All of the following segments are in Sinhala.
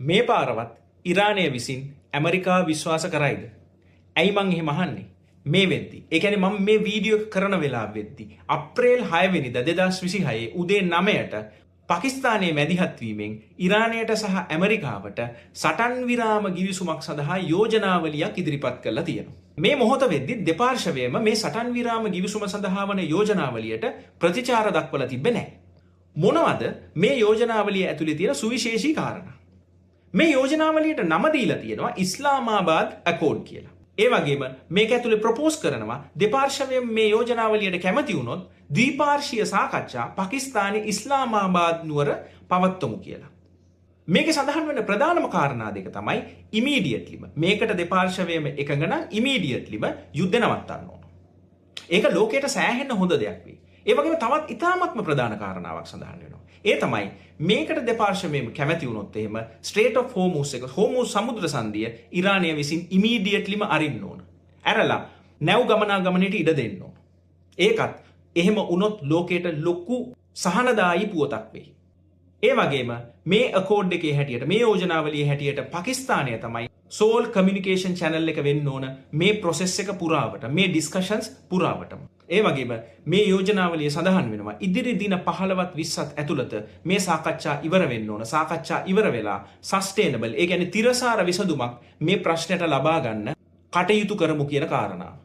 මේ පාරවත් ඉරානය විසින් ඇමරිකා විශ්වාස කරයිද? ඇයි මං එහෙම අහන්නේ? මේ වෙද්දි. ඒ කියන්නේ මම මේ වීඩියෝ කරන වෙලාව වෙද්දි අප්‍රේල් 6 වෙනිදා 2026 උදේ 9ට පාකිස්තානයේ මැදිහත් වීමෙන් ඉරානයට සහ ඇමරිකාවට සටන් විරාම ගිවිසුමක් සඳහා යෝජනාවලියක් ඉදිරිපත් කරලා තියෙනවා. මේ මොහොත වෙද්දි දෙපාර්ශවයම මේ සටන් විරාම ගිවිසුම සඳහා වන යෝජනාවලියට ප්‍රතිචාර දක්වලා තිබෙන්නේ නැහැ. මොනවද මේ යෝජනාවලිය ඇතුලේ තියෙන සුවිශේෂී කාරණා? මේ යෝජනාවලියට නම දීලා තියෙනවා ඉස්ලාමාබාද් ඇකෝඩ් කියලා. ඒ වගේම මේක ඇතුලේ ප්‍රොපෝස් කරනවා දෙපාර්ශවයම මේ යෝජනාවලියට කැමති වුණොත් ද්විපාර්ශ්වීය සාකච්ඡා පාකිස්තානයේ ඉස්ලාමාබාද් නුවර පවත්වමු කියලා. මේකේ සඳහන් වෙන ප්‍රධානම කාරණා දෙක තමයි ඉමීඩියට්ලිම මේකට දෙපාර්ශවයම එකඟ නම් ඉමීඩියට්ලිම යුද්ධ නවත්තන්න ඕන. ඒක ලෝකයට සෑහෙන්න හොඳ දෙයක් වෙයි. ඒ වගේම තවත් ඉතාමත්ම ප්‍රධාන කාරණාවක් සඳහන් වෙනවා. ඒ තමයි මේකට දෙපාර්ශවයම කැමති වුණොත් එහෙම ස්ට්‍රේට් ඔෆ් හෝමුස් එක හෝමුස් සමුද්‍ර සංධිය ඉරානය විසින් ඉමීඩියට්ලිම අරින්න ඕන. ඇරලා නැව් ගමනාගමනයට ඉඩ දෙන්න ඕන. ඒකත් එහෙම වුණොත් ලෝකයට ලොකු සහනදායී පුවතක් වෙයි. ඒ වගේම මේ අකෝඩ් එකේ හැටියට මේ යෝජනාවලියේ හැටියට පාකිස්තානය තමයි සෝල් කමියුනිකේෂන් channel එක වෙන්න ඕන මේ process එක පුරාවට මේ discussions පුරාවටම. ඒ වගේම මේ යෝජනාවලිය සඳහන් වෙනවා ඉදිරි දින 15ත් 20ත් ඇතුළත මේ සාකච්ඡා ඉවර වෙන්න ඕන. සාකච්ඡා ඉවර වෙලා sustainable ඒ කියන්නේ තිරසාර විසඳුමක් මේ ප්‍රශ්නයට ලබා ගන්න කටයුතු කරමු කියන කාරණාව.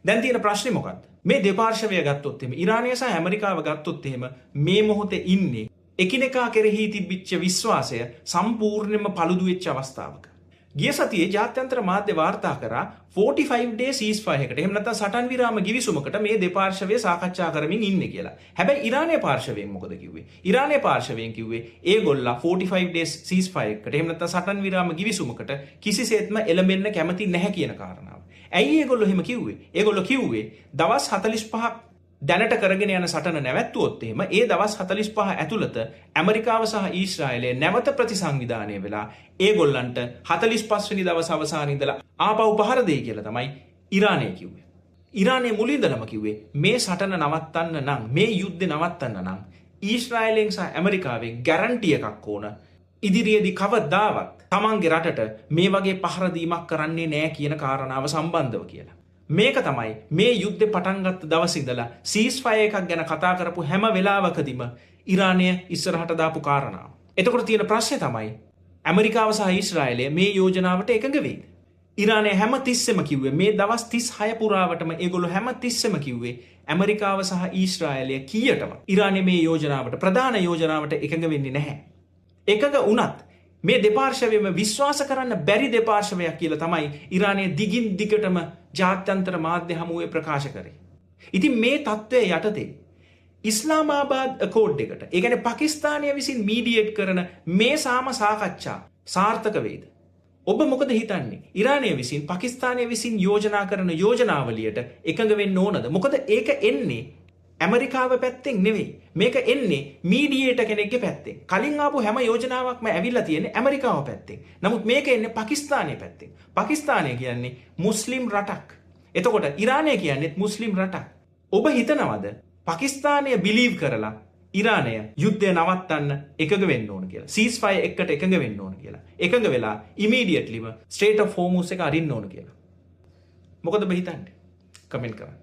දැන් තියෙන ප්‍රශ්නේ මොකක්ද? මේ දෙපාර්ශවය ගත්තොත් එහෙම ඉරානය සහ ඇමරිකාව ගත්තොත් එහෙම මේ මොහොතේ ඉන්නේ එකිනෙකා කෙරෙහි තිබිච්ච විශ්වාසය සම්පූර්ණයෙන්ම paludu වෙච්ච අවස්ථාවක. ගිය සතියේ ජාත්‍යන්තර මාධ්‍ය වාර්තා කරා 45 day ceasefire එකට එහෙම නැත්නම් සටන් විරාම ගිවිසුමකට මේ දෙපාර්ශවය සාකච්ඡා කරමින් ඉන්නේ කියලා. හැබැයි ඉරානයේ පාර්ශවයෙන් මොකද කිව්වේ? ඉරානයේ පාර්ශවයෙන් කිව්වේ ඒගොල්ලා 45 days ceasefire එකට එහෙම නැත්නම් සටන් විරාම ගිවිසුමකට කිසිසේත්ම එළඹෙන්න කැමති නැහැ කියන කාරණාව. ඇයි ඒගොල්ලෝ එහෙම කිව්වේ? ඒගොල්ලෝ කිව්වේ දවස් 45ක් දැනට කරගෙන යන සටන නැවැත්තුවොත් එහෙම ඒ දවස් 45 ඇතුළත ඇමරිකාව සහ ඊශ්‍රායලය නැවත ප්‍රතිසංවිධානය වෙලා ඒගොල්ලන්ට 45 වෙනි දවස් අවසානයේ ඉඳලා ආපහු පහර දෙයි කියලා තමයි ඉරානය කිව්වේ. ඉරානය මුලින්දලම කිව්වේ මේ සටන නවත්තන්න නම් මේ යුද්ධය නවත්තන්න නම් ඊශ්‍රායලෙන් සහ ඇමරිකාවෙන් ගැරන්ටි එකක් ඕන. ඉදිරියේදී කවදාවත් තමන්ගේ රටට මේ වගේ පහර දීමක් කරන්නේ නැහැ කියන කාරණාව සම්බන්ධව කියලා. මේක තමයි මේ යුද්ධේ පටන් ගත්ත දවසේ ඉඳලා ceasefire එකක් ගැන කතා කරපු හැම වෙලාවකදීම ඉරානය ඉස්සරහට දාපු කාරණාව. එතකොට තියෙන ප්‍රශ්නේ තමයි ඇමරිකාව සහ ඊශ්‍රායලය මේ යෝජනාවට එකඟ වෙයිද? ඉරානය හැම තිස්සෙම කිව්වේ මේ දවස් 36 පුරාවටම ඒගොල්ලෝ හැම තිස්සෙම කිව්වේ ඇමරිකාව සහ ඊශ්‍රායලය කීයටම ඉරානය මේ යෝජනාවට ප්‍රධාන යෝජනාවට එකඟ වෙන්නේ නැහැ. එකඟ වුණත් මේ දෙපාර්ශවයම විශ්වාස කරන්න බැරි දෙපාර්ශවයක් කියලා තමයි ඉරානය දිගින් දිගටම ජාත්‍යන්තර මාධ්‍ය හමුවේ ප්‍රකාශ කරේ. ඉතින් මේ තත්ත්වය යටතේ ඉස්ලාමාබාද් අකෝඩ් එකට ඒ කියන්නේ පාකිස්තානය විසින් මීඩියේට් කරන මේ සාකච්ඡා සාර්ථක වේද? ඔබ මොකද හිතන්නේ? ඉරානය විසින් පාකිස්තානය විසින් යෝජනා කරන යෝජනාවලියට එකඟ වෙන්න ඕනද? මොකද ඒක එන්නේ ඇමරිකාව පැත්තෙන් නෙවෙයි. මේක එන්නේ මීඩියේටර් කෙනෙක්ගේ පැත්තෙන්. කලින් ආපු හැම යෝජනාවක්ම ඇවිල්ලා තියෙන්නේ ඇමරිකාව පැත්තෙන්. නමුත් මේක එන්නේ පාකිස්තානයේ පැත්තෙන්. පාකිස්තානය කියන්නේ මුස්ලිම් රටක්. එතකොට ඉරානය කියන්නේත් මුස්ලිම් රටක්. ඔබ හිතනවද පාකිස්තානය බිලීව් කරලා ඉරානය යුද්ධය නවත්තන්න එකඟ වෙන්න ඕන කියලා? ceasefire එකට එකඟ වෙන්න ඕන කියලා. එකඟ වෙලා immediatelyම Strait of Hormuz එක අරින්න ඕන කියලා. මොකද ඔබ හිතන්නේ? කමෙන්ට් කරන්න.